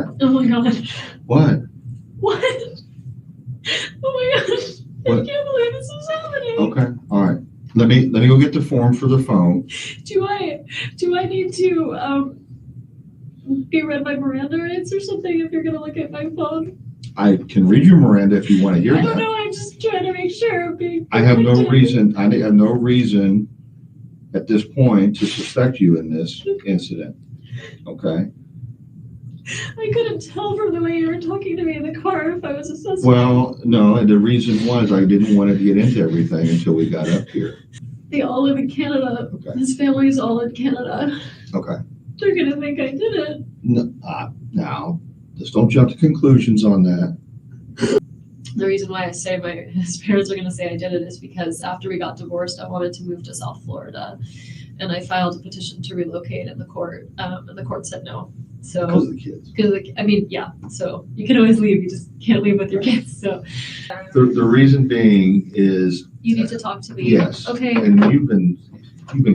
Okay. Oh my god. What? What? Oh my gosh. I What? can't believe this is happening. Okay. All right. Let me go get the form for the phone. Do I need to be read my Miranda rights or something if you're gonna look at my phone? I can read you Miranda if you want to hear that. I don't know. I'm just trying to make sure I'm being I have no protected. reason. I have no reason at this point to suspect you in this incident. Okay. I couldn't tell from the way you were talking to me in the car if I was a suspect. Well, no, and the reason was I didn't want to get into everything until we got up here. They all live in Canada. Okay. His family's all in Canada. Okay. They're gonna think I did it. No, now, just don't jump to conclusions on that. The reason why I say his parents are gonna say I did it is because after we got divorced, I wanted to move to South Florida, and I filed a petition to relocate in the court, and the court said no. So Because of the kids. Yeah. So you can always leave. You just can't leave with your kids. So The reason being is you need to talk to me. yes. Okay. And you've been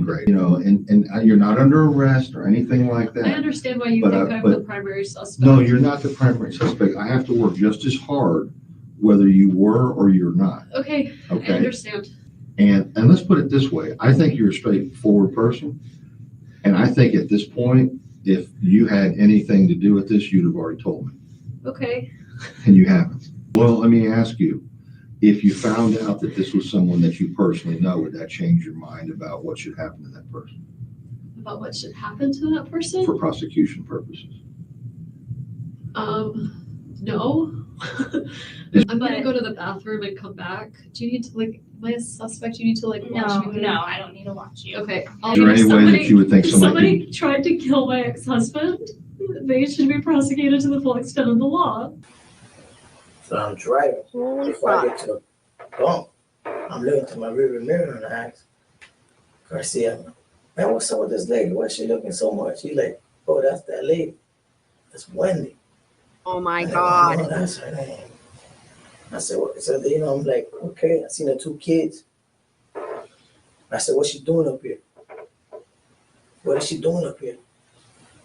great, and you're not under arrest or anything like that. I understand why you But, think I'm the primary suspect. No, you're not the primary suspect. I have to work just as hard whether you were or you're not. Okay. I understand. And let's put it this way. I think you're a straightforward person. And I think at this point, if you had anything to do with this, you'd have already told me. Okay. And you haven't. Well, let me ask you, if you found out that this was someone that you personally know, would that change your mind about what should happen to that person? About what should happen to that person? For prosecution purposes. No. I'm gonna go to the bathroom and come back. Do you need to am I a suspect? You need to watch me? No, I don't need to watch you. Okay. Is there any way that you would think somebody tried to kill my ex-husband? They should be prosecuted to the full extent of the law. So I'm driving. Before I get to the bump, I'm looking to my rearview mirror and I ask Garcia, man, what's up with this lady? Why is she looking so much? He's like, oh, that's that lady. That's Wendi. Oh my And God. oh, that's her name. I said, well, so, I'm like, okay. I seen the 2 kids. I said, what's she doing up here? What is she doing up here?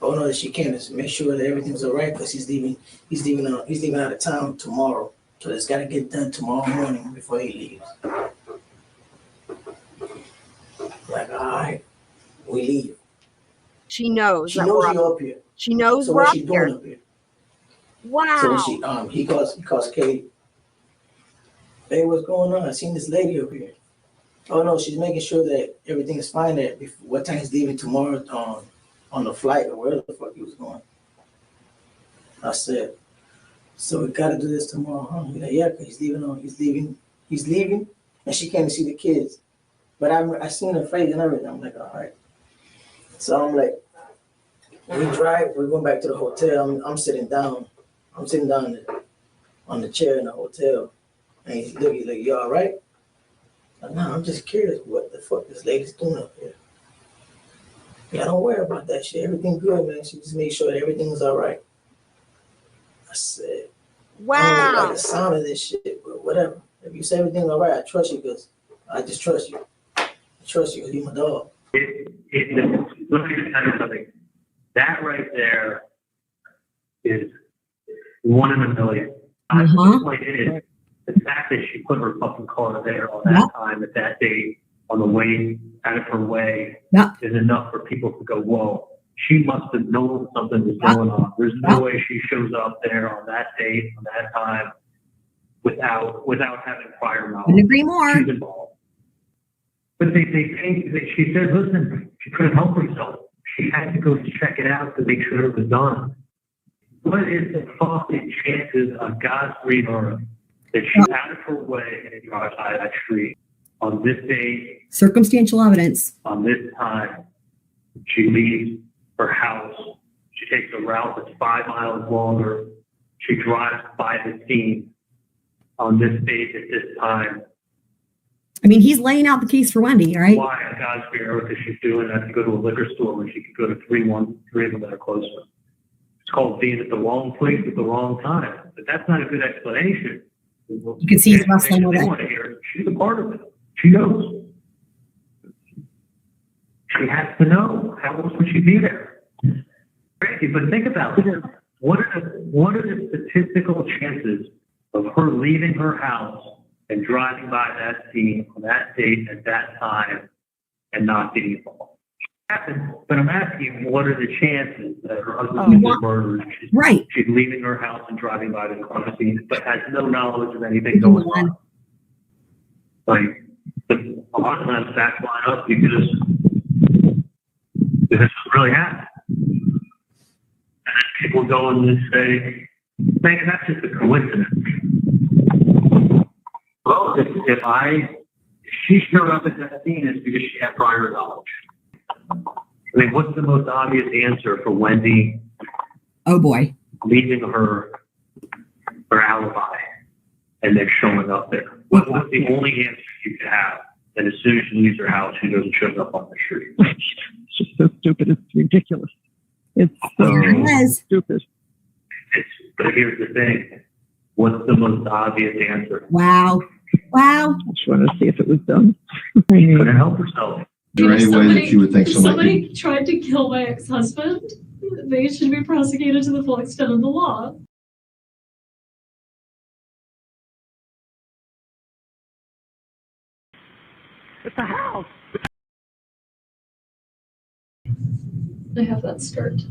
Oh no, she came to make sure that everything's all right because he's leaving out of town tomorrow. So it's gotta get done tomorrow morning before he leaves. Like, all right, we leave. She knows. She knows you're up here. She knows so we're what's up she doing here. up here? Wow. So when he calls Katie. Hey, what's going on? I seen this lady up here. Oh no, she's making sure that everything is fine. That what time he's leaving tomorrow on the flight or wherever the fuck he was going. I said, so we gotta do this tomorrow, huh? He's like, yeah, because he's leaving, and she came to see the kids. But I seen her face and everything. I'm like, all right. So I'm like, we drive. We're going back to the hotel. I'm sitting down. I'm sitting down on the chair in the hotel, and he's looking like, you all right? Like, no, I'm just curious what the fuck this lady's doing up here. Yeah, don't worry about that shit. Everything good, man. She just made sure that everything's all right. I said, I don't really like the sound of this shit, but whatever. If you say everything's all right, I trust you because I just trust you. I trust you because you're my dog. Let me tell you something. That right there is 1 in a million. The point is, the fact that she put her fucking car there on that time at that date, on the way out of her way, is enough for people to go, whoa, she must have known something was going on. There's no way she shows up there on that date, on that time, without having prior knowledge. Couldn't agree more. She's involved. But she said, listen, she couldn't help herself. She had to go check it out to make sure it was done. What is the fucking chances of God's green earth that she's out of her way and drives by that street on this day, circumstantial evidence, on this time? She leaves her house. She takes a route that's 5 miles longer. She drives by the scene on this date at this time. I mean, he's laying out the case for Wendi, right? Why on God's green earth is she doing that to go to a liquor store when she could go to three of them that are closer? It's called being at the wrong place at the wrong time. But that's not a good explanation. You can see he's wrestling with it. She's a part of it. She knows. She has to know. How else would she be there? Crazy, but think about it. what are the statistical chances of her leaving her house and driving by that scene on that date at that time and not getting involved? But I'm asking, what are the chances that her husband was murdered? Right. She's leaving her house and driving by the crime scene, but has no knowledge of anything going on. Like, a lot of times facts line up because this really happened. And then people go and say, man, that's just a coincidence. Well, if she showed up at that scene, it's because she had prior knowledge. I mean, what's the most obvious answer for Wendi? Oh boy. Leaving her alibi and then showing up there. What's the only answer you could have? And as soon as she leaves her house, she doesn't show up on the street. It's just so stupid. It's ridiculous. It's so stupid. But here's the thing. What's the most obvious answer? Wow. I just wanted to see if it was done. Couldn't help herself. Is there any way that you would think If somebody somebody tried to kill my ex-husband, they should be prosecuted to the full extent of the law. It's a house. I have that skirt.